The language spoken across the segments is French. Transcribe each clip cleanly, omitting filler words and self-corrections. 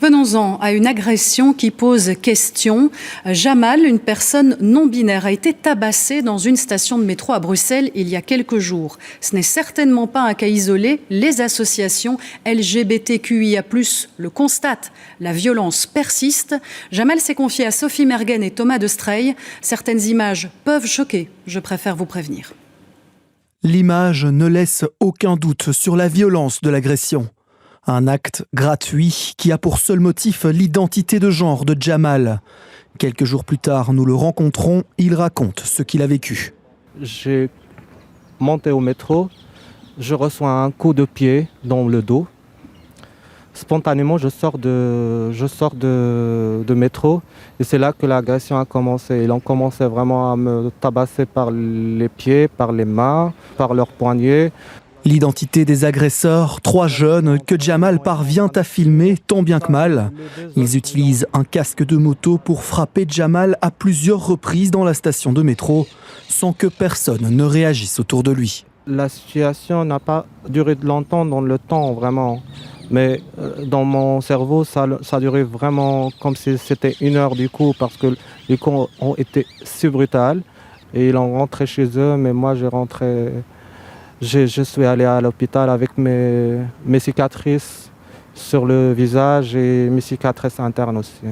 Venons-en à une agression qui pose question. Jamal, une personne non-binaire, a été tabassée dans une station de métro à Bruxelles il y a quelques jours. Ce n'est certainement pas un cas isolé. Les associations LGBTQIA+, le constatent. La violence persiste. Jamal s'est confié à Sophie Mergen et Thomas de Streil. Certaines images peuvent choquer. Je préfère vous prévenir. L'image ne laisse aucun doute sur la violence de l'agression. Un acte gratuit qui a pour seul motif l'identité de genre de Jamal. Quelques jours plus tard, nous le rencontrons, il raconte ce qu'il a vécu. J'ai monté au métro, je reçois un coup de pied dans le dos. Spontanément, je sors de métro et c'est là que l'agression a commencé. Ils ont commencé vraiment à me tabasser par les pieds, par les mains, par leurs poignets. L'identité des agresseurs, 3 jeunes que Jamal parvient à filmer tant bien que mal. Ils utilisent un casque de moto pour frapper Jamal à plusieurs reprises dans la station de métro, sans que personne ne réagisse autour de lui. La situation n'a pas duré longtemps dans le temps, vraiment. Mais dans mon cerveau, ça a duré vraiment comme si c'était 1 heure du coup, parce que les coups ont été si brutaux. Et ils ont rentré chez eux, mais moi je suis allé à l'hôpital avec mes cicatrices sur le visage et mes cicatrices internes aussi.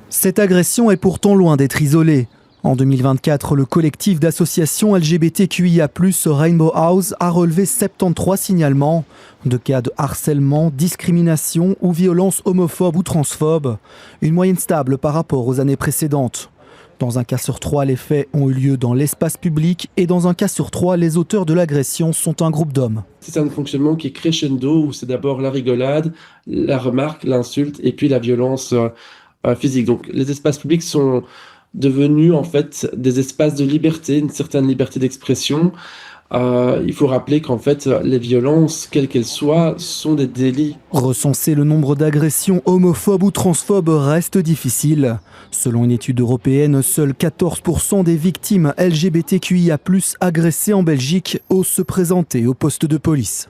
Cette agression est pourtant loin d'être isolée. En 2024, le collectif d'associations LGBTQIA+, Rainbow House, a relevé 73 signalements de cas de harcèlement, discrimination ou violence homophobe ou transphobe, une moyenne stable par rapport aux années précédentes. Dans un cas sur 3, les faits ont eu lieu dans l'espace public et dans un cas sur 3, les auteurs de l'agression sont un groupe d'hommes. C'est un fonctionnement qui est crescendo où c'est d'abord la rigolade, la remarque, l'insulte et puis la violence physique. Donc les espaces publics sont devenus en fait des espaces de liberté, une certaine liberté d'expression. Il faut rappeler qu'en fait, les violences, quelles qu'elles soient, sont des délits. Recenser le nombre d'agressions homophobes ou transphobes reste difficile. Selon une étude européenne, seuls 14% des victimes LGBTQIA+, agressées en Belgique osent se présenter au poste de police.